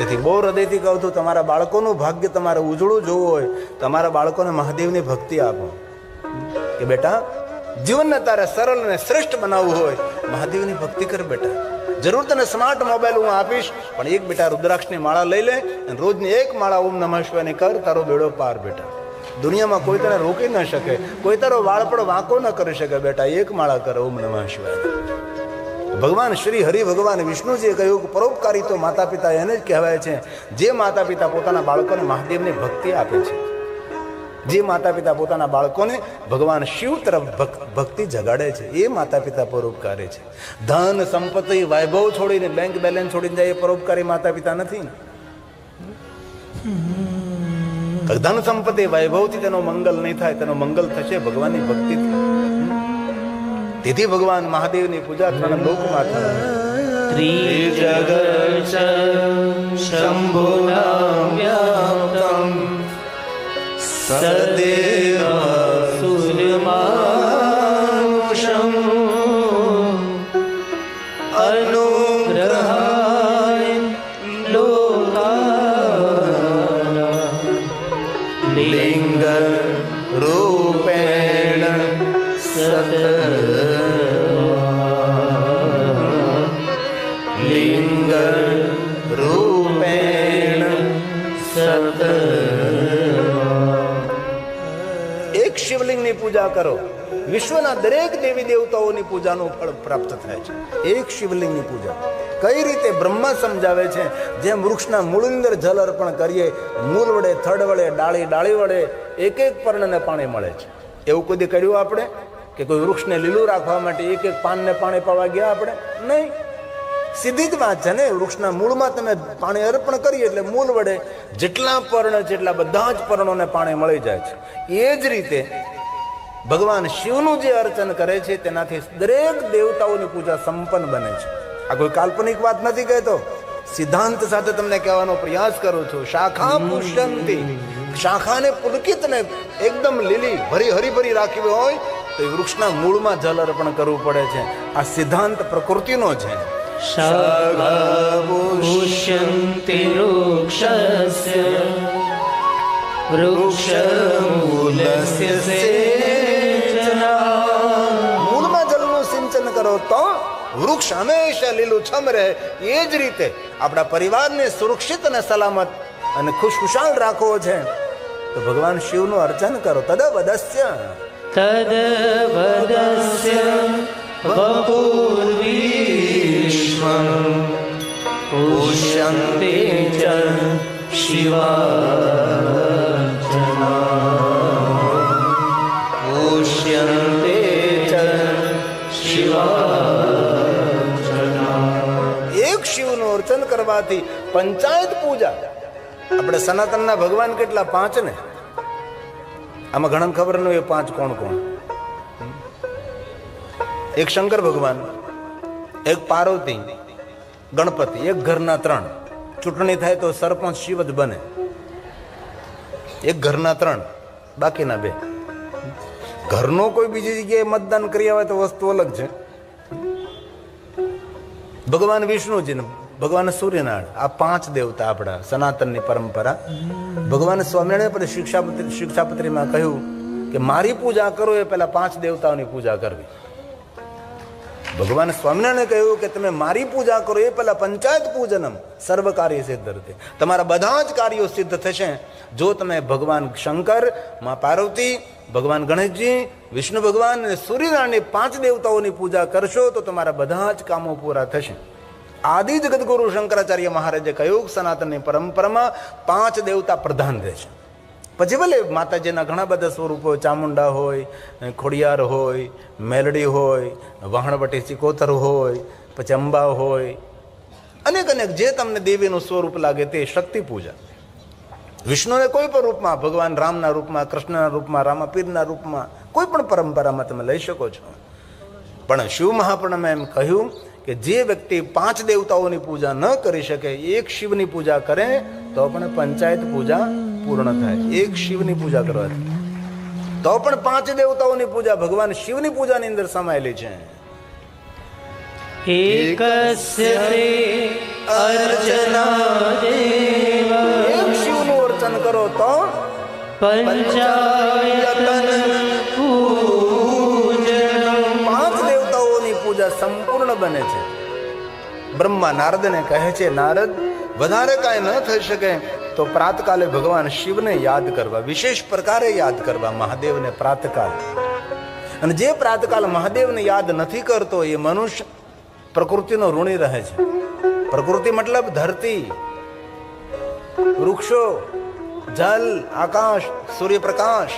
તેથી બહુ હૃદયથી કહું છું, તમારા બાળકોનું ભાગ્ય તમારે ઉજળું જોવું હોય, તમારા બાળકોને મહાદેવની ભક્તિ આપો કે બેટા જીવનને તારે સરળ અને શ્રેષ્ઠ બનાવવું હોય, મહાદેવની ભક્તિ કર બેટા. જરૂર તને સ્માર્ટ મોબાઈલ હું આપીશ, પણ એક બેટા રુદ્રાક્ષની માળા લઈ લે અને રોજની એક માળા ઓમ નમઃ શિવાયની કર, તારો બેડો પાર બેટા. દુનિયામાં કોઈ તને રોકી ન શકે, કોઈ તારો વાળ પણ વાંકો ન કરી શકે બેટા. એક માળા કર ઓમ નમઃ શિવાય. ભગવાન શ્રી હરિ ભગવાન વિષ્ણુજીએ કહ્યું કે પરોપકારી તો માતા પિતા એને જ કહેવાય છે, જે માતા પિતા પોતાના બાળકોને મહાદેવની ભક્તિ આપે છે, જે માતા પિતા પોતાના બાળકોને ભગવાન શિવ તરફ ભક્તિ જગાડે છે, એ માતા પિતા પરોપકારી છે. ધન સંપત્તિ વૈભવ છોડીને બેંક બેલેન્સ છોડીને જાય એ પરોપકારી માતા પિતા નથી. ધન સંપત્તિ વૈભવથી તેનો મંગલ નહીં થાય, તેનો મંગલ થશે ભગવાનની ભક્તિથી. તેથી ભગવાન મહાદેવની પૂજા ત્રણ લોકમાં થાય. ત્રિજગત શંભુના વ્યાપ્તમ સદેવ સુરમાનુષમ અનુગ્રહાય લોકાનાં લિંગ રૂપેણ લિંગ રૂપેણ સત. એક શિવલિંગની પૂજા કરો, વિશ્વના દરેક દેવી દેવતાઓની પૂજાનું ફળ પ્રાપ્ત થાય છે. એક શિવલિંગની પૂજા કઈ રીતે બ્રહ્મા સમજાવે છે, જેમ વૃક્ષના મૂળની અંદર જલ અર્પણ કરીએ, મૂળ વડે, થડ વડે, ડાળી વડે એક એક પર્ણને પાણી મળે છે. એવું કોઈ કર્યું આપણે કે કોઈ વૃક્ષને લીલું રાખવા માટે એક એક પાનને પાણી પાવા ગયા આપણે? નહીં. સીધી જ વાત છે ને. વૃક્ષના મૂળમાં તમે પાણી અર્પણ કરીએ એટલે મૂળ વડે જેટલા પર્ણ છે એટલા બધા જ પર્ણોને પાણી મળી જાય છે. એ જ રીતે ભગવાન શિવનું જે અર્ચન કરે છે તેનાથી દરેક દેવતાઓની પૂજા સંપન્ન બને છે. આ કોઈ કાલ્પનિક વાત નથી કહેતો, સિદ્ધાંત સાથે તમને કહેવાનો પ્રયાસ કરું છું. શાખા પુષ્યંતી, શાખાને પુલકિતને એકદમ લીલી હરી રાખવી હોય તો એ વૃક્ષના મૂળમાં જલ અર્પણ કરવું પડે છે. આ સિદ્ધાંત પ્રકૃતિનો છે. પુષ્યંતિ વૃક્ષસ્ય વૃક્ષમૂલસ્ય સેચના. મૂળમાં જલનું સિંચન કરો તો વૃક્ષ હંમેશા લીલુંછમ રહે. એ જ રીતે આપણા પરિવારને સુરક્ષિત અને સલામત અને ખુશખુશાલ રાખવો છે તો ભગવાન શિવનું અર્ચન કરો. તદવદસ્ય વપુર્વિશ્વં પુષ્યન્તે ચ શિવાર્ચના પુષ્યન્તે ચ શિવાર્ચના. એક શિવનું અર્ચન કરવાથી પંચાયત પૂજા. આપણે સનાતનના ભગવાન કેટલા? 5 ને. આમાં ઘણા ખબર ન હોય 5 કોણ કોણ. એક શંકર ભગવાન, એક પાર્વતી, ગણપતિ. એક ઘરના 3. ચૂંટણી થાય તો સરપંચ શિવ જ બને. એક ઘરના 3, બાકીના 2. ઘરનો કોઈ બીજી જગ્યાએ મતદાન કર્યા હોય તો વસ્તુ અલગ છે. ભગવાન વિષ્ણુજી, ભગવાન સૂર્યનારાયણ, આ 5 દેવતા આપણા સનાતનની પરંપરા. ભગવાન સ્વામિનારાયણ પણ શિક્ષાપત્રીમાં કહ્યું કે મારી પૂજા કરો એ પહેલા 5 દેવતાઓની પૂજા કરવી. ભગવાન સ્વામિનારાયણે કહ્યું કે તમે મારી પૂજા કરો એ પહેલા પંચાયત પૂજનમ સર્વ કાર્ય સિદ્ધર્થે. તમારા બધા જ કાર્યો સિદ્ધ થશે જો તમે ભગવાન શંકર, મા પાર્વતી, ભગવાન ગણેશજી, વિષ્ણુ ભગવાન અને સૂર્યનારાયણની 5 દેવતાઓની પૂજા કરશો તો તમારા બધા જ કામો પૂરા થશે. આદિ જગતગુરુ શંકરાચાર્ય મહારાજે કહ્યું સનાતનની પરંપરામાં 5 દેવતા પ્રધાન રહે છે. પછી ભલે માતાજીના ઘણા બધા સ્વરૂપો, ચામુંડા હોય, ખોડિયાર હોય, મેલડી હોય, વહાણવટી સિકોતર હોય, પછી અંબા હોય, અનેક જે તમને દેવીનું સ્વરૂપ લાગે તે શક્તિ પૂજા. વિષ્ણુને કોઈ પણ રૂપમાં, ભગવાન રામના રૂપમાં, કૃષ્ણના રૂપમાં, રામાપીરના રૂપમાં, કોઈ પણ પરંપરામાં તમે લઈ શકો છો. પણ શિવ મહાપુરાણમાં એમ કહ્યું કે જે વ્યક્તિ 5 દેવતાઓની પૂજા ન કરી શકે, એક શિવની પૂજા કરે તો પણ પંચાયત પૂજા પૂર્ણ થાય. એક શિવની પૂજા કરવાથી તો પણ 5 દેવતાઓની પૂજા ભગવાન શિવની પૂજાની અંદર સમાયેલી છે. એકસ્ય તે अर्चना देव એક શિવનું અર્ચન કરો તો पंचायतन पूजनम 5 દેવતાઓની પૂજા સંપૂર્ણ બને છે. બ્રહ્મા નારદને કહે છે, નારદ વધારે કાંઈ ન થઈ શકે તો પ્રાતકાલે ભગવાન શિવને યાદ કરવા, વિશેષ પ્રકારે યાદ કરવા મહાદેવને પ્રાતકાલ. અને જે પ્રાતકાલ મહાદેવને યાદ નથી કરતો એ મનુષ્ય પ્રકૃતિનો ઋણી રહે છે. પ્રકૃતિ મતલબ ધરતી, વૃક્ષો, જલ, આકાશ, સૂર્યપ્રકાશ,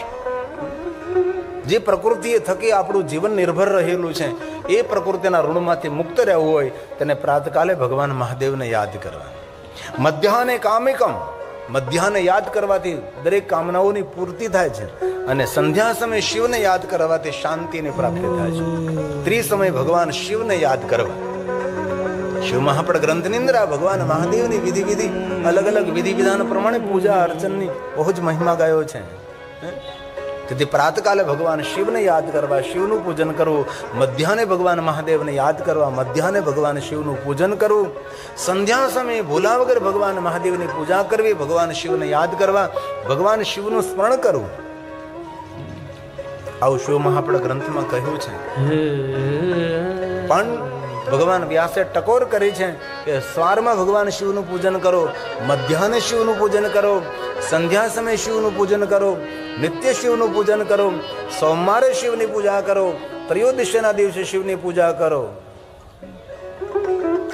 જે પ્રકૃતિ થકી આપણું જીવન નિર્ભર રહેલું છે એ પ્રકૃતિના ઋણમાંથી મુક્ત રહેવું હોય તેને પ્રાતકાલે ભગવાન મહાદેવને યાદ કરવા. મધ્યાહને કામિકમ, મધ્યાહને યાદ કરવાથી દરેક કામનાઓની પૂર્તિ થાય છે. અને સંધ્યા સમયે શિવને યાદ કરવાથી શાંતિની પ્રાપ્તિ થાય છે. ત્રિસમય ભગવાન શિવને યાદ કરવા. શિવ મહાપડ ગ્રંથની અંદર આ ભગવાન મહાદેવની વિધિ અલગ અલગ વિધિ વિધાન પ્રમાણે પૂજા અર્ચનની બહુ જ મહિમા ગાયો છે. તેથી પ્રાતકાલે ભગવાન શિવને યાદ કરવા, શિવનું પૂજન કરવું. મધ્યાહને ભગવાન મહાદેવને યાદ કરવા, મધ્યાહને ભગવાન શિવનું પૂજન કરવું. સંધ્યા સમયે ભૂલા વગર ભગવાન મહાદેવની પૂજા કરવી, ભગવાન શિવને યાદ કરવા, ભગવાન શિવનું સ્મરણ કરવું. આવું શિવ મહાપડ ગ્રંથમાં કહ્યું છે. પણ ભગવાન વ્યાસે ટકોર કરી છે કે સવારમાં ભગવાન શિવનું પૂજન કરો, મધ્યાહને શિવનું પૂજન કરો, સંધ્યા સમયે શિવનું પૂજન કરો, નિત્ય શિવનું પૂજન કરો, સોમવારે શિવની પૂજા કરો, ત્રયોદશીના દિવસે શિવની પૂજા કરો.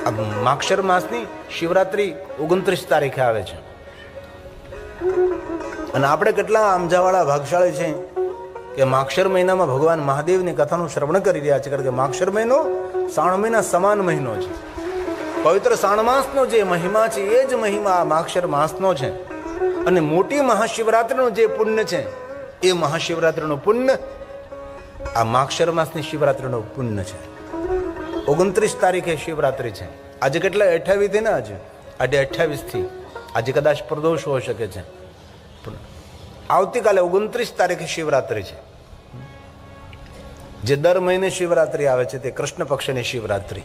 આ માક્ષર માસની શિવરાત્રી 29 તારીખે આવે છે. અને આપણે કેટલા આમજાવાળા ભાગશાળી છે કે માક્ષર મહિનામાં ભગવાન મહાદેવની કથાનું શ્રવણ કરી રહ્યા છે. કારણ કે માક્ષર મહિનો શ્રાવણ મહિના સમાન મહિનો છે. પવિત્ર શ્રાવણ માસનો જે મહિમા છે એ જ મહિમા આ માક્ષર માસનો છે. અને મોટી મહાશિવરાત્રિનું જે પુણ્ય છે એ મહાશિવરાત્રિનું પુણ્ય આ માક્ષર માસની શિવરાત્રિનું પુણ્ય છે. 29 તારીખે શિવરાત્રિ છે. આજે કેટલા 28 થી ને આજે 28 થી આજે કદાચ પ્રદોષ હોઈ શકે છે. આવતીકાલે 29 તારીખે શિવરાત્રિ છે. જે દર મહિને શિવરાત્રિ આવે છે તે કૃષ્ણ પક્ષની શિવરાત્રિ.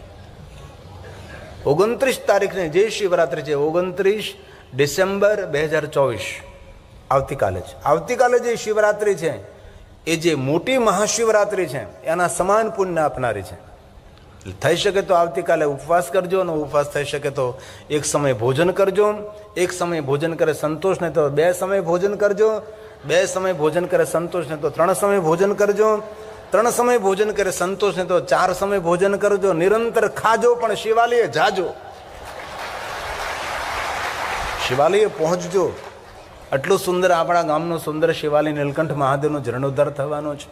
29 તારીખની જે શિવરાત્રિ છે 29 ડિસેમ્બર 2024 આવતીકાલે છે. આવતીકાલે જે શિવરાત્રિ છે એ જે મોટી મહાશિવરાત્રિ છે એના સમાન પુણ્ય આપનારી છે. થઈ શકે તો આવતીકાલે ઉપવાસ કરજો, અને ઉપવાસ થઈ શકે તો એક સમય ભોજન કરજો. એક સમય ભોજન કરે સંતોષ ને તો 2 સમય ભોજન કરજો. 2 સમય ભોજન કરે સંતોષ ને તો 3 સમય ભોજન કરજો. 3 સમય ભોજન કરે સંતોષ ને તો 4 સમય ભોજન કરજો. નિરંતર ખાજો પણ શિવાલયે જાજો, શિવાલયે પહોંચજો. આટલું સુંદર આપણા ગામનું સુંદર શિવાલય નીલકંઠ મહાદેવનો જીર્ણોદ્ધાર થવાનો છે.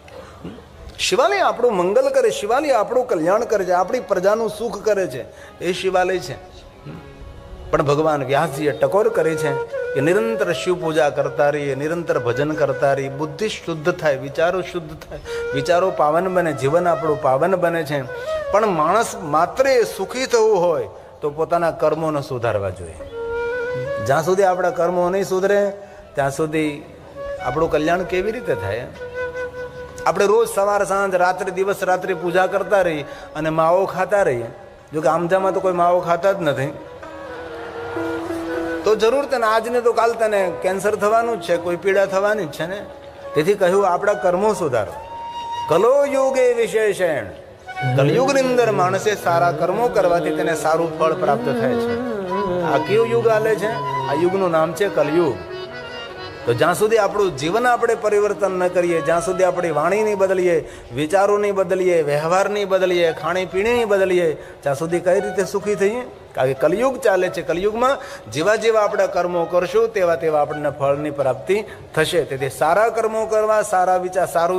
શિવાલય આપણું મંગલ કરે, શિવાલય આપણું કલ્યાણ કરે છે, આપણી પ્રજાનું સુખ કરે છે, એ શિવાલય છે. પણ ભગવાન વ્યાસજીએ ટકોર કરી છે કે નિરંતર શિવ પૂજા કરતા રહીએ, નિરંતર ભજન કરતા રહીએ, બુદ્ધિ શુદ્ધ થાય, વિચારો શુદ્ધ થાય, વિચારો પાવન બને, જીવન આપણું પાવન બને છે. પણ માણસ માત્ર સુખી થવું હોય તો પોતાના કર્મોને સુધારવા જોઈએ. જ્યાં સુધી આપણા કર્મો નહીં સુધરે ત્યાં સુધી આપણું કલ્યાણ કેવી રીતે થાય? આપણે રોજ સવાર સાંજ રાત્રે દિવસ રાત્રે પૂજા કરતા રહીએ અને માવો ખાતા રહીએ. જો કે આમજામાં તો કોઈ માવો ખાતા જ નથી, તો જરૂર તને આજને તો કાલ તને કેન્સર થવાનું જ છે, કોઈ પીડા થવાની જ છે ને. તેથી કહ્યું આપણા કર્મો સુધારો. કલો યુગે વિશેષણ, કલયુગની અંદર માણસે સારા કર્મો કરવાથી તેને સારું ફળ પ્રાપ્ત થાય છે. આ કયો યુગ હાલે છે? આ યુગનું નામ છે કલયુગ. તો જ્યાં સુધી આપણું જીવન આપણે પરિવર્તન ન કરીએ, જ્યાં સુધી આપણી વાણી નહીં બદલીએ, વિચારો નહીં બદલીએ, વ્યવહાર નહીં બદલીએ, ખાણીપીણી નહીં બદલીએ, ત્યાં સુધી કઈ રીતે સુખી થઈએ? કારણ કે કલયુગ ચાલે છે. કલયુગમાં જેવા જેવા આપણા કર્મો કરશું તેવા તેવા આપણને ફળની પ્રાપ્તિ થશે. તેથી સારા કર્મો કરવા, સારું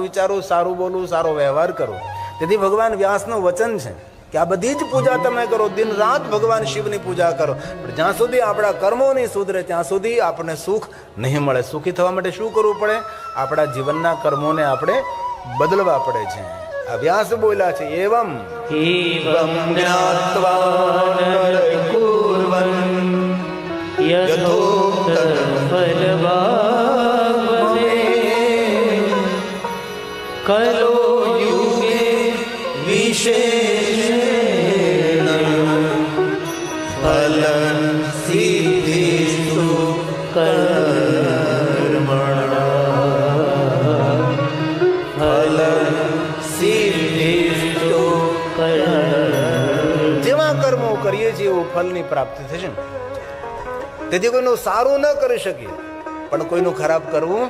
વિચારવું, સારું બોલવું, સારો વ્યવહાર કરવો. તેથી ભગવાન વ્યાસનું વચન છે કે આ બધી જ પૂજા તમે કરો, દિન રાત ભગવાન શિવની પૂજા કરો. પણ જ્યાં સુધી આપણા કર્મો નહીં સુધરે ત્યાં સુધી આપણને સુખ નહીં મળે. સુખી થવા માટે શું કરવું પડે? આપણા જીવનના કર્મોને આપણે બદલવા પડે છે. આ વ્યાસ બોલ્યા છે એવમ જ્ઞાત્વા કુર્વન યથોક્ત ફલભાવે કલો યુગે વિશેષેણ ફલ ફલ સિદ્ધિસ્તુ જેવા કર્મો કરીએ છીએ એવું ફલની પ્રાપ્તિ થશે ને. તેથી કોઈનું સારું ન કરી શકીએ પણ કોઈનું ખરાબ કરવું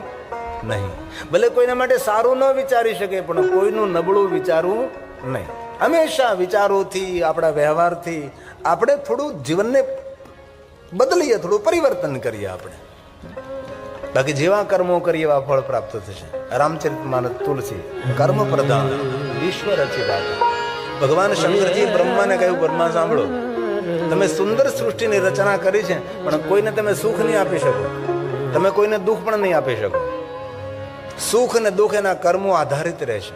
નહીં. ભલે કોઈના માટે સારું ન વિચારી શકે પણ કોઈનું નબળું વિચારવું નહીં. હંમેશા વિચારોથી, આપણા વ્યવહારથી આપણે થોડું જીવનને બદલીએ, થોડું પરિવર્તન કરીએ આપણે. બાકી જેવા કર્મો કરીએ એવા ફળ પ્રાપ્ત થશે. રામચરિતમાનસ તુલસી કર્મ પ્રધાન ઈશ્વર રચી વાત. ભગવાન શંકરજી બ્રહ્માને કહ્યું, બ્રહ્મા સાંભળો, તમે સુંદર સૃષ્ટિની રચના કરી છે પણ કોઈને તમે સુખ નહીં આપી શકો, તમે કોઈને દુઃખ પણ નહીં આપી શકો. સુખ અને દુઃખ એના કર્મો આધારિત રહેશે.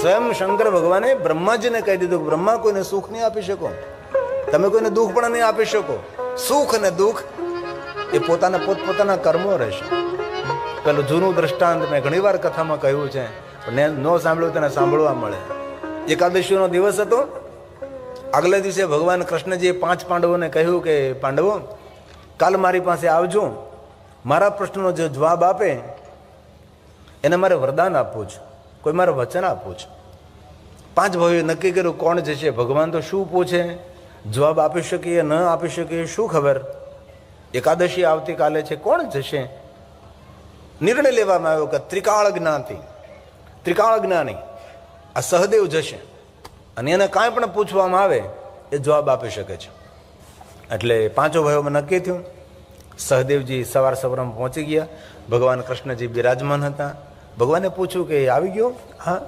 સ્વયં શંકર ભગવાને બ્રહ્માજીને કહી દીધું, બ્રહ્મા કોઈને સુખ નહીં આપી શકો, તમે કોઈને દુઃખ પણ નહીં આપી શકો. સુખ અને દુઃખ એ પોતાના પોતપોતાના કર્મો રહેશે. પેલું જૂનું દ્રષ્ટાંત મેં ઘણી વાર કથામાં કહ્યું છે, પણ ન સાંભળ્યું તેને સાંભળવા મળે. એકાદશીનો દિવસ હતો. આગલા દિવસે ભગવાન કૃષ્ણજીએ 5 પાંડવોને કહ્યું કે પાંડવો, કાલ મારી પાસે આવજો, મારા પ્રશ્નનો જે જવાબ આપે એને મારે વરદાન આપવું છે, કોઈ મારે વચન આપવું છે. 5 ભાઈઓએ નક્કી કર્યું કોણ જશે. ભગવાન તો શું પૂછે, જવાબ આપી શકીએ ન આપી શકીએ શું ખબર. એકાદશી આવતીકાલે છે, કોણ જશે. નિર્ણય લેવામાં આવ્યો કે ત્રિકાળ જ્ઞાની આ સહદેવ જશે અને એને કાંઈ પણ પૂછવામાં આવે એ જવાબ આપી શકે છે. એટલે 5 ભાઈઓમાં નક્કી થયું. સહદેવજી સવારમાં પહોંચી ગયા. ભગવાન કૃષ્ણજી બિરાજમાન હતા. ભગવાને પૂછ્યું કે આવી ગયો? હા,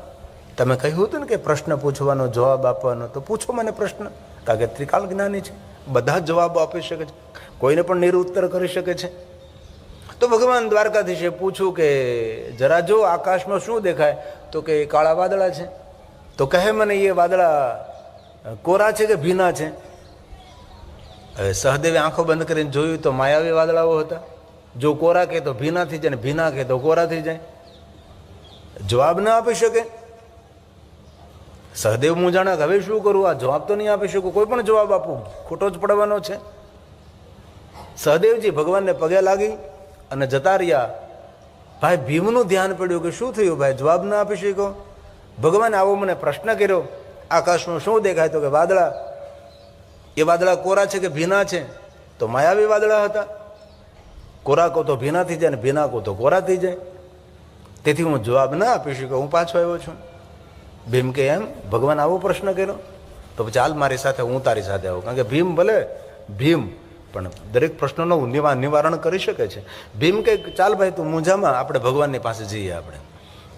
તમે કહ્યું હતું ને કે પ્રશ્ન પૂછવાનો, જવાબ આપવાનો, તો પૂછો મને પ્રશ્ન. કારણ કે ત્રિકાળ જ્ઞાની છે, બધા જ જવાબો આપી શકે છે, કોઈને પણ નિરુત્તર કરી શકે છે. તો ભગવાન દ્વારકાધીશે પૂછ્યું કે જરા જો આકાશમાં શું દેખાય? તો કે કાળા વાદળા છે. તો કહે મને એ વાદળા કોરા છે કે ભીના છે? હવે સહદેવે આંખો બંધ કરીને જોયું તો માયાવી વાદળાઓ હતા. જો કોરા કહે તો ભીના થઈ જાય, ને ભીના કહે તો કોરા થઈ જાય. જવાબ ના આપી શકે. સહદેવ મૂંઝાણા, હવે શું કરું? આ જવાબ તો નહીં આપી શકું, કોઈ પણ જવાબ આપું ખોટો જ પડવાનો છે. સહદેવજી ભગવાનને પગે લાગી અને જતા રહ્યા. ભાઈ ભીમનું ધ્યાન પડ્યું કે શું થયું ભાઈ, જવાબ ના આપી શક્યો? ભગવાને આવો મને પ્રશ્ન કર્યો, આકાશમાં શું દેખાય? તો કે વાદળા. એ વાદળા કોરા છે કે ભીના છે? તો માયાવી વાદળા હતા. કોરા કહો તો ભીના થઈ જાય, ને ભીના કહો તો કોરા થઈ જાય. તેથી હું જવાબ ના આપી શક્યો, હું પાછો આવ્યો છું. ભીમ કે એમ? ભગવાન આવો પ્રશ્ન કર્યો? તો ચાલ મારી સાથે, હું તારી સાથે આવું. કારણ કે ભીમ ભલે ભીમ પણ દરેક પ્રશ્નોનું નિવારણ કરી શકે છે. ભીમ કે ચાલ ભાઈ તું મૂંઝામાં, આપણે ભગવાનની પાસે જઈએ. આપણે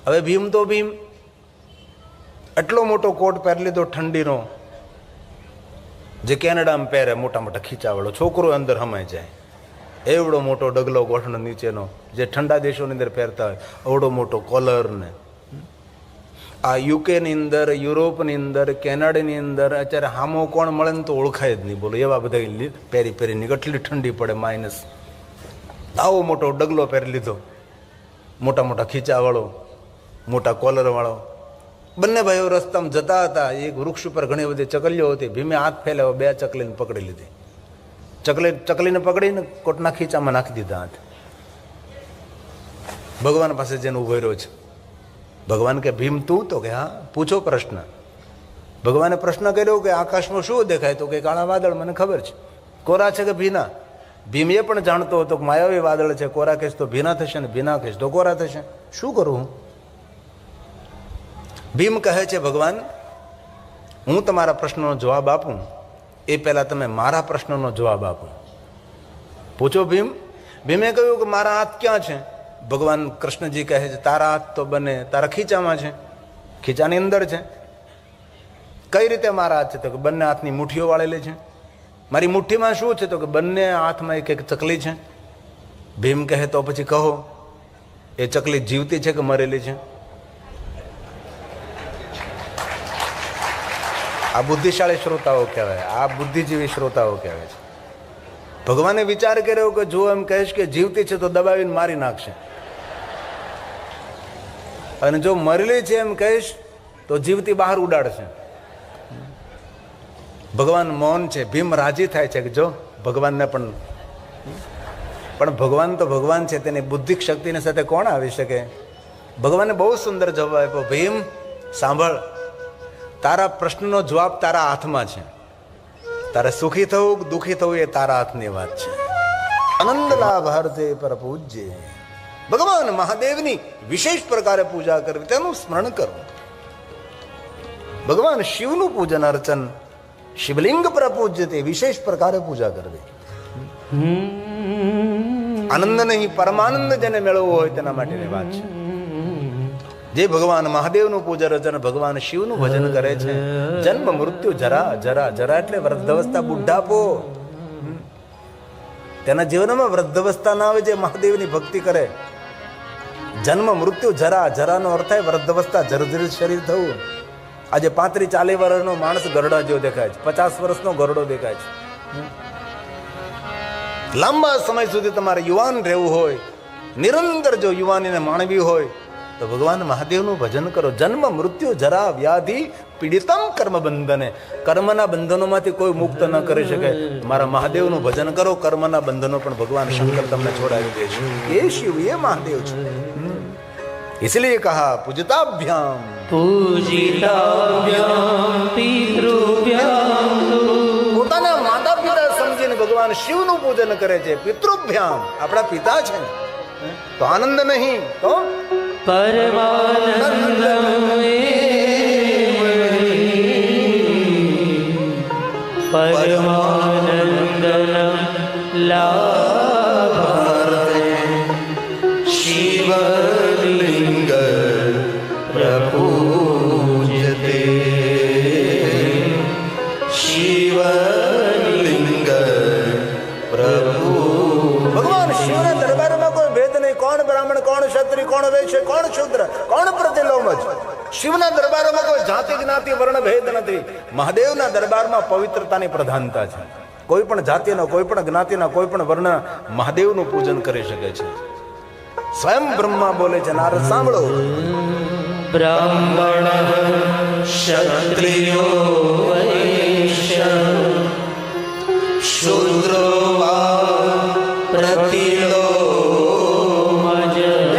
હવે ભીમ તો ભીમ એટલો મોટો કોટ પહેરી લીધો ઠંડીનો, જે કેનેડામાં પહેરે, મોટા મોટા ખીચાવાળો, છોકરો અંદર હમાઈ જાય એવડો મોટો ડગલો ગોઠણ નીચેનો, જે ઠંડા દેશોની અંદર પહેરતા હોય એવડો મોટો કોલર. ને આ યુકેની અંદર, યુરોપની અંદર, કેનેડાની અંદર અત્યારે હામો કોણ મળે ને તો ઓળખાય જ નહીં. બોલો, એવા બધા પહેરી કેટલી ઠંડી પડે, માઇનસ. આવો મોટો ડગલો પહેરી લીધો, મોટા મોટા ખીચાવાળો, મોટા કોલરવાળો. બંને ભાઈઓ રસ્તામાં જતા હતા. એક વૃક્ષ ઉપર ઘણી બધી ચકલીઓ હતી. ભીમે હાથ ફેલાવ્યો, 2 ચકલીને પકડી લીધી. ચકલીને પકડીને કોટના ખીચામાં નાખી દીધા હાથ. ભગવાન પાસે જેને ઉભો રહ્યો છે. ભગવાન કે ભીમ તું? તો કે હા, પૂછો પ્રશ્ન. ભગવાને પ્રશ્ન કર્યો કે આકાશમાં શું દેખાય? તો કે કાળા વાદળ. મને ખબર છે. કોરા છે કે ભીના? ભીમ એ પણ જાણતો હતો કે માયાવી વાદળ છે, કોરા કહેશ તો ભીના થશે, ને ભીના કહેશ તો કોરા થશે. શું કરું હું? ભીમ કહે છે ભગવાન, હું તમારા પ્રશ્નનો જવાબ આપું એ પહેલાં તમે મારા પ્રશ્નનો જવાબ આપો. પૂછો ભીમ. ભીમે કહ્યું કે મારા હાથ ક્યાં છે? ભગવાન કૃષ્ણજી કહે છે તારા હાથ તો બંને તારા ખીચામાં છે, ખીચાની અંદર છે. કઈ રીતે મારા હાથ છે? તો કે બંને હાથની મુઠ્ઠીઓ વાળેલી છે. મારી મુઠ્ઠીમાં શું છે? તો કે બંને હાથમાં એક ચકલી છે. ભીમ કહે તો પછી કહો, એ ચકલી જીવતી છે કે મરેલી છે? આ બુદ્ધિશાળી શ્રોતાઓ કહેવાય, આ બુદ્ધિજીવી શ્રોતાઓ કહેવાય છે. ભગવાને વિચાર કર્યો કે જો એમ કહીશ કે જીવતી છે તો દબાવીને મારી નાખશે, અને જો મરેલી છે એમ કહીશ તો જીવતી બહાર ઉડાડશે. ભગવાન મૌન છે. ભીમ રાજી થાય છે કે જો ભગવાનને પણ ભગવાન તો ભગવાન છે, તેની બુદ્ધિક શક્તિની સાથે કોણ આવી શકે? ભગવાને બહુ સુંદર જવાબ આપ્યો, ભીમ સાંભળ, તારા પ્રશ્નનો જવાબ તારા હાથમાં છે. તારે સુખી થવું કે દુઃખી થવું એ તારા હાથની વાત છે. આનંદ લાભ હરતે પર પૂજ્ય. ભગવાન મહાદેવની વિશેષ પ્રકારે પૂજા કરવી, તેનું સ્મરણ કરવું. ભગવાન શિવનું પૂજન અર્ચન, શિવલિંગ પર પૂજ્ય, તે વિશેષ પ્રકારે પૂજા કરવી. આનંદ નહીં પરમાનંદ જેને મેળવવો હોય તેના માટેની વાત છે. જે ભગવાન મહાદેવનું પૂજન અર્ચન, ભગવાન શિવનું ભજન કરે છે, જન્મ મૃત્યુ જરા જરા જરા એટલે વૃદ્ધાવસ્થા, બુઢાપો, તેના જીવનમાં વૃદ્ધાવસ્થા ના આવે જે મહાદેવની ભક્તિ કરે. જન્મ મૃત્યુ જરા, જરાનો અર્થ થાય વૃદ્ધાવસ્થા, જર્જરિત શરીર થવું. આજે 35-40 વર્ષનો માણસ ગરડા જેવો દેખાય છે, 50 વર્ષનો ગરડો દેખાય છે. લાંબા સમય સુધી તમારે યુવાન રહેવું હોય, નિરંતર જો યુવાનીને માણવી હોય તો ભગવાન મહાદેવનું ભજન કરો. જન્મ મૃત્યુ જરા વ્યાધિ પીડિતમ કર્મ બંધને, કર્મના બંધનોમાંથી કોઈ મુક્ત ન કરી શકે. મારા મહાદેવનું ભજન કરો, કર્મના બંધનો પણ ભગવાન શંકર તમને છોડાવી દે છે. એ શિવ, એ મહાદેવ છે. इसलिए कहा पूजिताभ्याम, પૂજિતાભ્યામ પિતૃભ્યામ. પોતાના માતા પિતા સમજીને ભગવાન શિવનું પૂજન કરે છે. પિતૃભ્યામ, આપણા પિતા છે, તો આનંદ નહીં તો પરમાનંદમ લાભાર્થે શિવલિંગ પ્રપૂજ્યતે. શિવલિંગ પ્રભુ. ભગવાન શિવના દરબારમાં કોઈ ભેદ નહીં. કોણ બ્રાહ્મણ, કોણ ક્ષત્રિય, કોણ વૈશ્ય, કોણ શૂદ્ર, કોણ પ્રતિલોમજ. શિવના દરબારમાં કોઈ જાતિ જ્ઞાતિ વર્ણ ભેદ નથી. મહાદેવના દરબારમાં પવિત્રતાની પ્રધાનતા છે. કોઈ પણ જાતિના, કોઈ પણ જ્ઞાતિના, કોઈ પણ વર્ણ મહાદેવનું પૂજન કરી શકે છે. સ્વયં બ્રહ્મા બોલે છે, નારદ સાંભળો, બ્રાહ્મણ ક્ષત્રિયો વૈશ્ય શૂદ્રો પ્રતિલોમજ.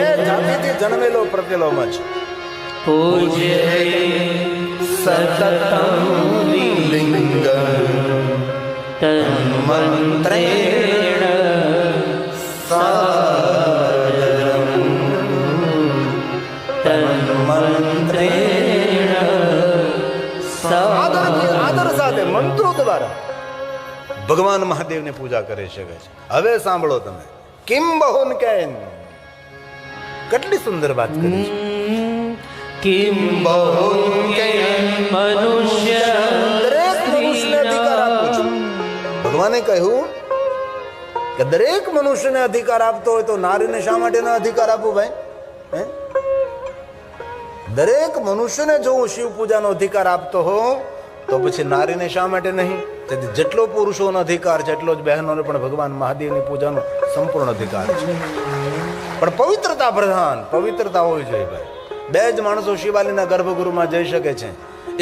એ જાતિથી જન્મેલો પ્રતિલોમજ. પૂજ્ય સતતમ લિંગમ તન્મંત્રેણ સાદરમ. તન્મંત્રેણ આદર સાથે મંત્રો દ્વારા ભગવાન મહાદેવની પૂજા કરી શકે છે. હવે સાંભળો તમે, કિમ બહુન કેન, કેટલી સુંદર વાત કરી છે. કિમ બહુન કેન મનુષ્ય દરેક મનુષ્યને અધિકાર આપું છું. ભગવાને કહ્યું કે દરેક મનુષ્યને અધિકાર આપતો હોય તો નારીને શા માટે ના અધિકાર આપું ભાઈ? દરેક મનુષ્યને જો હું શિવ પૂજાનો અધિકાર આપતો હોઉં તો પછી નારીને શા માટે નહીં? તેથી જેટલો પુરુષોનો અધિકાર છે એટલો જ બહેનોને પણ ભગવાન મહાદેવની પૂજાનો સંપૂર્ણ અધિકાર છે. પણ પવિત્રતા પ્રધાન, પવિત્રતા હોવી જોઈએ ભાઈ. બે જ માણસો શિવાલીના ગર્ભગૃહમાં જઈ શકે છે.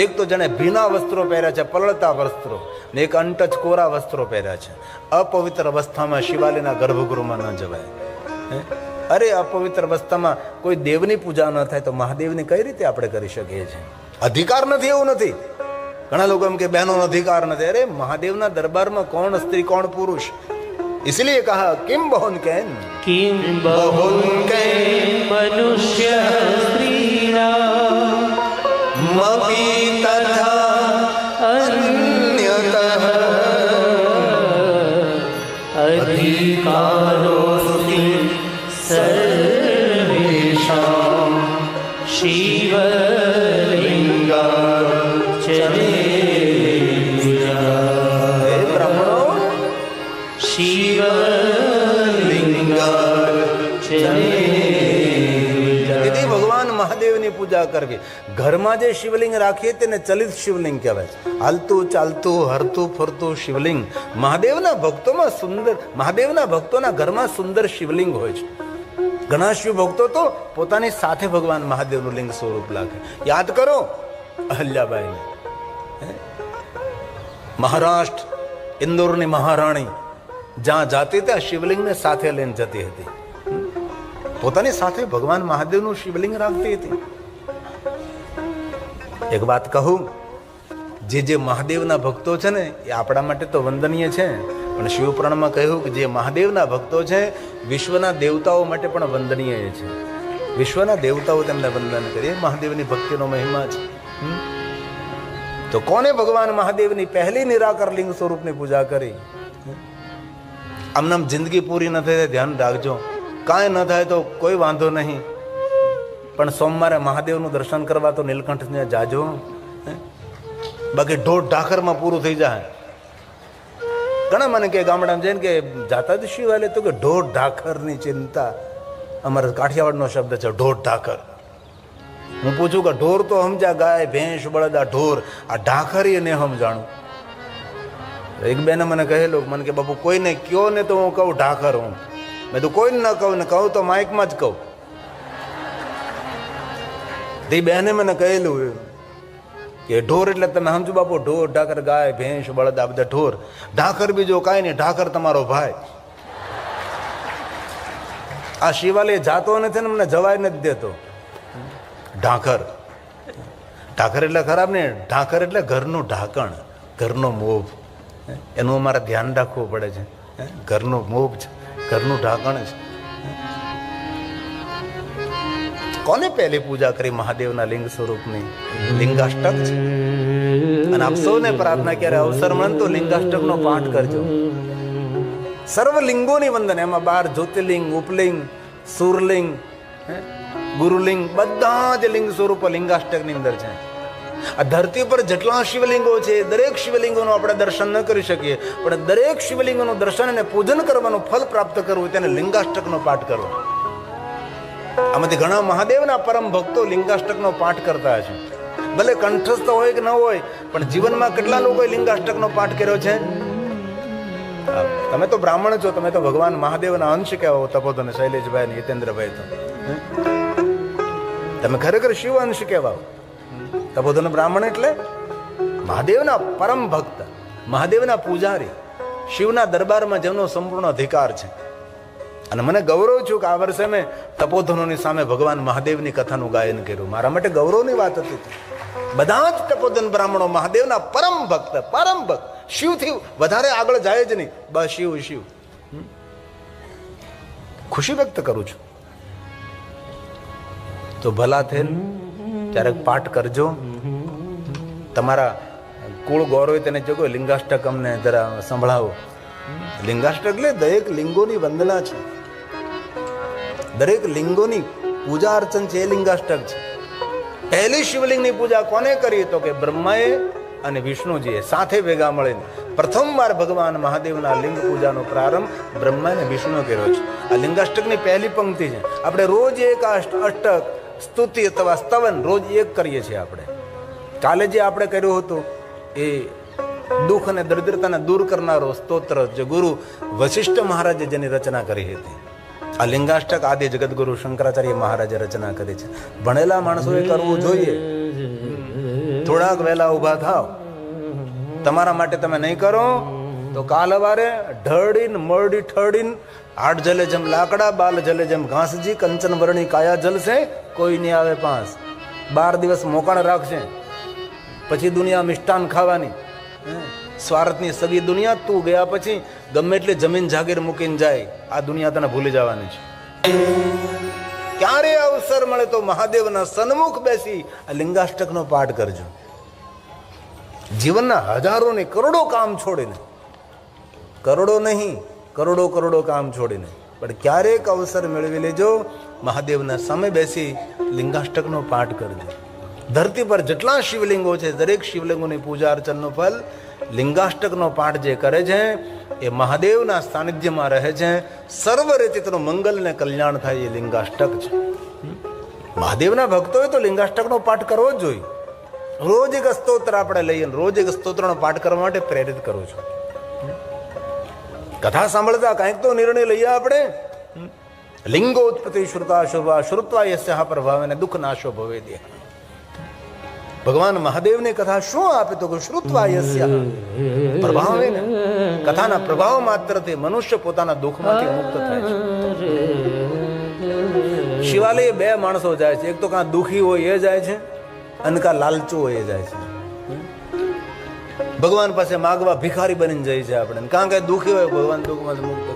એક તો જેને ભીના વસ્ત્રો પહેર્યા છે, પલળતા વસ્ત્રો, ને એક અનટચ કોરા વસ્ત્રો પહેર્યા છે. અપવિત્ર અવસ્થામાં શિવાલીના ગર્ભગૃહમાં ન જવાય. અરે અપવિત્ર અવસ્થામાં કોઈ દેવની પૂજા ન થાય તો મહાદેવની કઈ રીતે આપણે કરી શકીએ છીએ? અધિકાર નથી એવું નથી. ઘણા લોકો એમ કે બહેનોનો અધિકાર નથી. અરે મહાદેવના દરબારમાં કોણ સ્ત્રી કોણ પુરુષ? इसलिए कहा किम बहुन कैन, किम बहुन कैन मनुष्य स्त्रीणाम् मपि तथा अन्यतः अधिकारोऽस्ति सर्वेषां शिवलिङ्गार्चने. ભગવાન મહાદેવની પૂજા કરવી. ઘરમાં જે શિવલિંગ રાખીએ તેને ચલિત શિવલિંગ કહેવાય છે. હાલતું ચાલતું હરતું ફરતું શિવલિંગ. મહાદેવના ભક્તોમાં સુંદર, મહાદેવના ભક્તોના ઘરમાં સુંદર શિવલિંગ હોય છે. ઘણા શિવ ભક્તો તો પોતાની સાથે ભગવાન મહાદેવનું લિંગ સ્વરૂપ લાગે. યાદ કરો અહલ્યાબાઈને, મહારાષ્ટ્ર, ઇન્દોરની મહારાણી જ્યાં જાતી ત્યાં શિવલિંગને સાથે લઈને જતી હતી. પોતાની સાથે ભગવાન મહાદેવનું શિવલિંગ રાખતી હતી. એક વાત કહું, જે મહાદેવના ભક્તો છે ને એ આપણા માટે તો વંદનીય છે, પણ શિવપુરાણમાં કહ્યું કે જે મહાદેવના ભક્તો છે વિશ્વના દેવતાઓ માટે પણ વંદનીય છે. વિશ્વના દેવતાઓ તેમને વંદન કરે, મહાદેવની ભક્તિનો મહિમા છે. તો કોને ભગવાન મહાદેવની પહેલી નિરાકાર લિંગ સ્વરૂપની પૂજા કરી? આમ જિંદગી પૂરી ન થાય ધ્યાન રાખજો, કાંઈ ન થાય તો કોઈ વાંધો નહીં, પણ સોમવારે મહાદેવનું દર્શન કરવા તો નીલકંઠને જાજો. બાકી ઢોર ઢાખરમાં પૂરું થઈ જાય. ઘણા મને કે ગામડામાં જઈને કે જાતા જ શિવાલય, તો કે ઢોર ઢાખરની ચિંતા. અમારા કાઠિયાવાડનો શબ્દ છે ઢોર ઢાખર. હું પૂછું કે ઢોર તો સમજા, ગાય ભેંસ બળદ, આ ઢોર, આ ઢાખરી ને સમજાણું. એક બેને મને કહેલું, મને કે બાપુ કોઈને કયો ને તો હું કહું ઢાખર હું. મેં તો કોઈને ન કહું, ને કહું તો માઇકમાં જ કહું. તે બેને મને કહેલું કે ઢોર એટલે તમે સમજો બાપુ, ઢોર ઢાખર, ગાય ભેંસ બળદ આ બધા ઢોર. ઢાખર બીજો કાંઈ નહીં, ઢાખર તમારો ભાઈ. આ શિવાલય જાતો નથી ને મને જવાય નથી દેતો. ઢાંકર, ઢાંકર એટલે ખરાબ નહીં, ઢાંકર એટલે ઘરનું ઢાંકણ, ઘરનો મોભ. એનું અમારે ધ્યાન રાખવું પડે છે. ઘરનો મોભ છે, ઘરનું ઢાંકણ છે. કોને પહેલી પૂજા કરી મહાદેવના લિંગ સ્વરૂપની? લિંગાષ્ટક છે. અને આપ સૌને પ્રાર્થના, ક્યારે અવસર મળે તો લિંગાષ્ટકનો પાઠ કરજો. સર્વ લિંગોની વંદન, એમાં 12 જ્યોતિર્લિંગ, ઉપલિંગ, સુરલિંગ, ગુરુલિંગ, બધા જ લિંગ સ્વરૂપ લિંગાષ્ટકની અંદર છે. આ ધરતી પર જેટલા શિવલિંગો છે દરેક શિવલિંગોનું આપણે દર્શન ન કરી શકીએ, પણ દરેક શિવલિંગોનું દર્શન અને પૂજન કરવાનું ફલ પ્રાપ્ત કરવું તેને લિંગાષ્ટકનો પાઠ કરવો. આમાંથી ઘણા મહાદેવના પરમ ભક્તો લિંગાષ્ટકનો પાઠ કરતા છે. ભલે કંઠસ્થ હોય કે ન હોય, પણ જીવનમાં કેટલા લોકોએ લિંગાષ્ટકનો પાઠ કર્યો છે? તમે તો બ્રાહ્મણ છો, તમે તો ભગવાન મહાદેવના અંશ કહેવાઓ, તપોધન શૈલેષભાઈ ને હિતેન્દ્રભાઈ. તો તમે ખરેખર શિવ અંશ કહેવાઓ. તપોધન બ્રાહ્મણ એટલે મહાદેવના પરમ ભક્ત, મહાદેવના પૂજારી, શિવના દરબારમાં જેમનો સંપૂર્ણ અધિકાર છે. અને મને ગૌરવ છું કે આ વર્ષે મેં તપોધનોની સામે ભગવાન મહાદેવની કથાનું ગાયન કર્યું. મારા માટે ગૌરવની વાત હતી. બધા જ તપોધન બ્રાહ્મણો મહાદેવના પરમ ભક્ત, પરમ ભક્ત, શિવથી વધારે આગળ જાય જ નહીં. બસ શિવ શિવ. ખુશી વ્યક્ત કરું છું. તો ભલા થયેલ ક્યારેક પાઠ કરજો. તમારા કુળ ગૌરવ તેને જો લિંગાષ્ટક અમને જરા સંભળાવો. લિંગાષ્ટક એટલે દરેક લિંગોની વંદના છે, દરેક લિંગોની પૂજા અર્ચન છે, એ લિંગાષ્ટક છે. પહેલી શિવલિંગની પૂજા કોને કરી? તો કે બ્રહ્માએ અને વિષ્ણુજીએ સાથે ભેગા મળીને પ્રથમવાર ભગવાન મહાદેવના લિંગ પૂજાનો પ્રારંભ બ્રહ્મા અને વિષ્ણુએ કર્યો છે. આ લિંગાષ્ટકની પહેલી પંક્તિ છે. આપણે રોજ એક અષ્ટક, સ્તુતિ અથવા સ્તવન રોજ એક કરીએ છીએ. આપણે કાલે જે આપણે કર્યું હતું એ દુઃખ અને દરિદ્રતાને દૂર કરનારો સ્તોત્ર, જે ગુરુ વશિષ્ઠ મહારાજે જેની રચના કરી હતી. આ લિંગાષ્ટક આદિ જગતગુરુ શંકરાચાર્ય મહારાજે રચના કરી છે. ભણેલા માણસોએ કરવું જોઈએ. થોડાક વહેલા ઉભા થાવ. તમારા માટે તમે નહીં કરો તો કાલ વારે ઢળીન મરડી ઠળીન, હાડ જલે જેમ લાકડા, બાલ જલે જેમ ઘાસજી, કંચન વર્ણી કાયા જલશે, કોઈ નહીં આવે પાસ. 12 દિવસ મોકાણ રાખશે, પછી દુનિયા મિષ્ટાન ખાવાની. સ્વાર્થની સગી દુનિયા, તું ગયા પછી ગમે એટલી જમીન જાગીર મૂકીને જાય, આ દુનિયા તને ભૂલી જવાની છે. ક્યારે અવસર મળે તો મહાદેવના સન્મુખ બેસી આ લિંગાષ્ટકનો પાઠ કરજો. જીવનના હજારો ને કરોડો કામ છોડીને, કરોડો નહીં, કરોડો કરોડો કામ છોડીને, પણ ક્યારેક અવસર મેળવી લેજો, મહાદેવના સામે બેસી લિંગાષ્ટકનો પાઠ કરજો. ધરતી પર જેટલા શિવલિંગો છે દરેક શિવલિંગોની પૂજા અર્ચનનું ફલ લિંગાષ્ટકનો પાઠ જે કરે છે એ મહાદેવના સાનિધ્યમાં રહે છે. સર્વ રીતે તેનું મંગલ ને કલ્યાણ થાય એ લિંગાષ્ટક છે. મહાદેવના ભક્તોએ તો લિંગાષ્ટકનો પાઠ કરવો જ જોઈએ. રોજ એક સ્તોત્ર આપણે લઈએ, રોજ એક સ્તોત્રનો પાઠ કરવા માટે પ્રેરિત કરું છું. કથા સાંભળતા કંઈક તો નિર્ણય લઈએ આપણે. લિંગોત્પત્તિ શ્રુતા શુભા શ્રુત્વા યસ્યા પ્રભાવે દુઃખ નાશો ભવે દે. ભગવાન મહાદેવની કથા શું આપે તો શ્રુત્વા યસ્યા પ્રભાવે, કથાના પ્રભાવ માત્રથી મનુષ્ય પોતાના દુઃખમાંથી મુક્ત થાય છે. શિવાલય બે માણસો જાય છે, એક તો કાં દુખી હોય એ જાય છે અને કાં લાલચુ હોય એ જાય છે. ભગવાન પાસે માગવા ભિખારી બનીને જાય છે આપણે, કાં કઈ દુખી હોય ભગવાન દુઃખમાંથી મુક્ત કરે.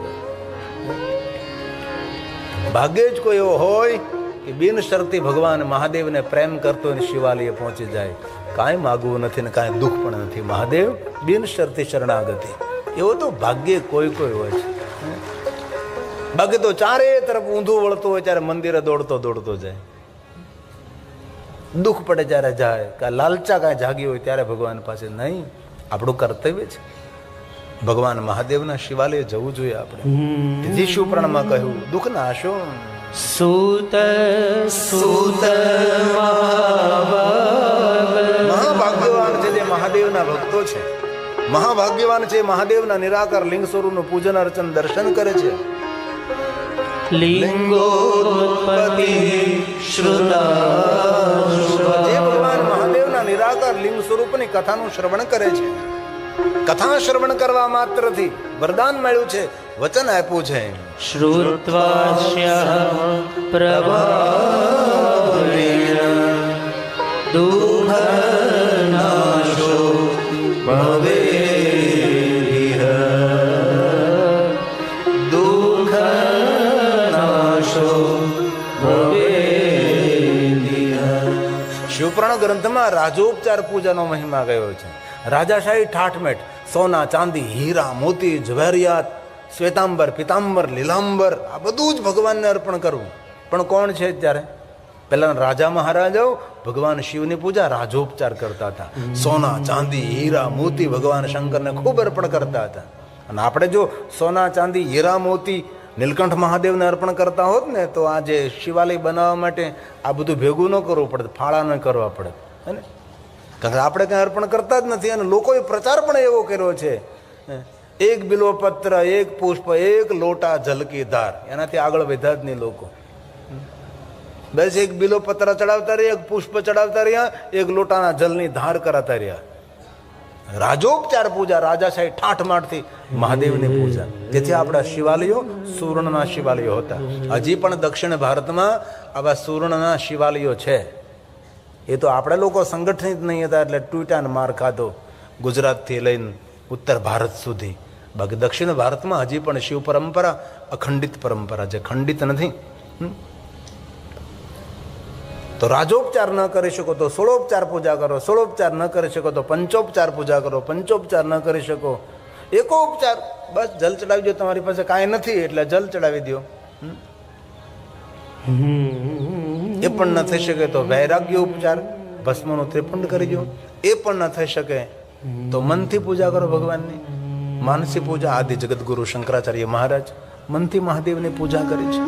ભાગ્યે જ કોઈ એવો હોય કે બિન શરતી ભગવાન મહાદેવને પ્રેમ કરતો હોય શિવાલય પહોંચી જાય. કાંઈ માગવું નથી ને કાંઈ દુઃખ પણ નથી. મહાદેવ બિન શરતી શરણાગતિ, એવો તો ભાગ્યે કોઈ હોય છે. બાકી તો ચારે તરફ ઊંધું વળતું હોય ત્યારે મંદિરે દોડતો જાય. દુઃખ પડે ત્યારે જાય, કાં લાલચા કાંઈ જાગી હોય ત્યારે ભગવાન પાસે નહીં. આપણું કર્તવ્ય છે ભગવાન મહાદેવના શિવાલય જવું જોઈએ આપણે. તેથી શિવપુરાણમાં કહ્યું દુઃખ નાશો સૂત સૂત મહાભાગ્યવાન છે જે મહાદેવના ભક્તો છે. મહાભાગ્યવાન છે મહાદેવના નિરાકાર લિંગ સ્વરૂપનું પૂજન અર્ચન દર્શન કરે છે. લિંગોત્પત્તિ શ્રુતા જે ભગવાન મહાદેવના નિરાકાર લિંગ સ્વરૂપની કથાનું શ્રવણ કરે છે. કથા શ્રવણ કરવા માત્રથી વરદાન મળ્યું છે, વચન આપ્યું છે. શ્રુત્વાસ્ય પ્રભાવેણ દુઃખનાશો ભવેરિહ દુઃખનાશો ભવેરિહ. શિવપુરાણ ગ્રંથમાં રાજોપચાર પૂજાનો મહિમા ગયો છે. રાજાશાહી ઠાઠમેઠ, સોના ચાંદી હીરા મોતી જવેરિયાત શ્વેતાંબર પિતાંબર લીલાંબર આ બધું જ ભગવાનને અર્પણ કરવું. પણ કોણ છે ત્યારે? પહેલા રાજા મહારાજાઓ ભગવાન શિવની પૂજા રાજોપચાર કરતા હતા. સોના ચાંદી હીરા મોતી ભગવાન શંકરને ખૂબ અર્પણ કરતા હતા. અને આપણે જો સોના ચાંદી હીરા મોતી નીલકંઠ મહાદેવને અર્પણ કરતા હોત ને તો આજે શિવાલય બનાવવા માટે આ બધું ભેગું ન કરવું પડે, ફાળા ન કરવા પડે. હે, કારણ કે આપણે કંઈ અર્પણ કરતા જ નથી. અને લોકોએ પ્રચાર પણ એવો કર્યો છે, એક બિલ્વપત્ર, એક પુષ્પ, એક લોટા જલકી ધાર. એનાથી આગળ વધ્યા જ નહીં લોકો. બસ એક બિલ્વપત્ર ચડાવતા રહ્યા, એક પુષ્પ ચડાવતા રહ્યા, એક લોટાના જલની ધાર કરાતા રહ્યા. રાજોપચાર પૂજા, રાજાશાહી ઠાઠમાઠથી મહાદેવની પૂજા. જેથી આપણા શિવાલયો સુવર્ણના શિવાલયો હતા. હજી પણ દક્ષિણ ભારતમાં આવા સુવર્ણના શિવાલયો છે. એ તો આપણે લોકો સંગઠિત નહીં હતા એટલે ટૂટાને માર ખાધો ગુજરાતથી લઈને ઉત્તર ભારત સુધી. બાકી દક્ષિણ ભારતમાં હજી પણ શિવ પરંપરા અખંડિત પરંપરા છે, ખંડિત નથી. તો રાજોપચાર ન કરી શકો તો સોળોપચાર પૂજા કરો, સોળોપચાર ન કરી શકો તો પંચોપચાર પૂજા કરો, પંચોપચાર ન કરી શકો એકોપચાર, બસ જલ ચડાવી દો. તમારી પાસે કાંઈ નથી એટલે જલ ચડાવી દો. એ પણ ન થઈ શકે તો વૈરાગ્ય ઉપચાર, ભસ્મનું ત્રિપુંડ કરી દો. એ પણ ન થઈ શકે તો મનથી પૂજા કરો ભગવાનની. માનસી પૂજા આદિ જગતગુરુ શંકરાચાર્ય મહારાજ મનથી મહાદેવની પૂજા કરી છે.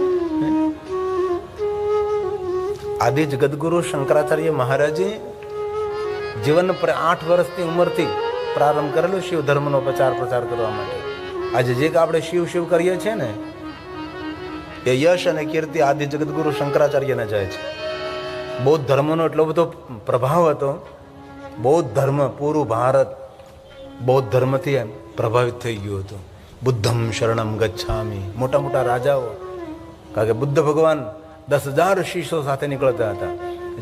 આદિ જગતગુરુ શંકરાચાર્ય મહારાજે જીવન 8 વર્ષની ઉંમરથી પ્રારંભ કરેલો શિવ ધર્મનો પ્રચાર કરવા માટે. આજે જે આપણે શિવ શિવ કરીએ છીએ ને એ યશ અને કીર્તિ આદિ જગતગુરુ શંકરાચાર્યને જાય છે. બૌદ્ધ ધર્મનો એટલો બધો પ્રભાવ હતો. બૌદ્ધ ધર્મ પૂરું ભારત બૌદ્ધ ધર્મથી પ્રભાવિત થઈ ગયું હતું. બુદ્ધમ શરણમ ગચ્છામિ. મોટા મોટા રાજાઓ, કારણ કે બુદ્ધ ભગવાન 10,000 શિષ્યો સાથે નીકળતા હતા.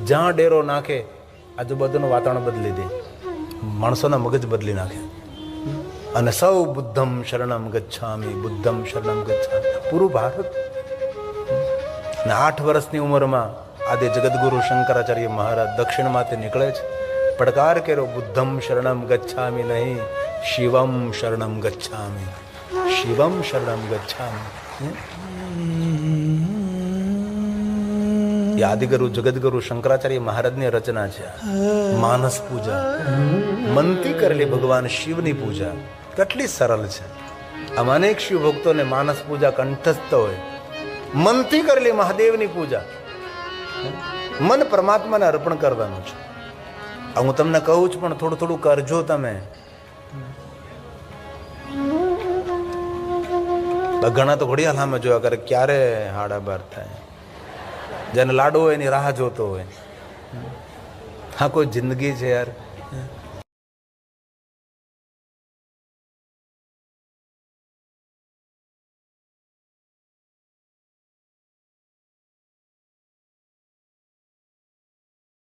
જ્યાં ડેરો નાખે આજુબાજુનું વાતાવરણ બદલી દે, માણસોના મગજ બદલી નાખે. અને સૌ બુદ્ધમ શરણમ ગચ્છામિ, બુદ્ધમ શરણમ ગચ્છામિ, પૂરું ભારત. અને 8 વર્ષની ઉંમરમાં આદિ જગતગુરુ શંકરાચાર્ય મહારાજ દક્ષિણમાંથી નીકળે છે. પડકાર કર્યો, બુદ્ધમ શરણમ ગચ્છામિ નહીં, શિવમ શરણમ ગચ્છામિ, શિવમ શરણમ ગચ્છામિ. એ આદિગુરુ જગતગુરુ શંકરાચાર્ય મહારાજની રચના છે. માનસ પૂજા, મનથી કરેલી ભગવાન શિવની પૂજા કેટલી સરળ છે. આમ અનેક શિવ ભક્તોને માનસ પૂજા કંઠસ્થ હોય. મનથી કરેલી મહાદેવની પૂજા, મન પરમાત્માને અર્પણ કરવાનું છે. હું તમને કહું છું પણ થોડું થોડું કરજો તમે. ઘણા તો ઘડિયાળ સામે જોયા કરે ક્યારે 12:30 થાય. જેને લાડુ હોય એની રાહ જોતો હોય. હા, કોઈ જિંદગી છે યાર.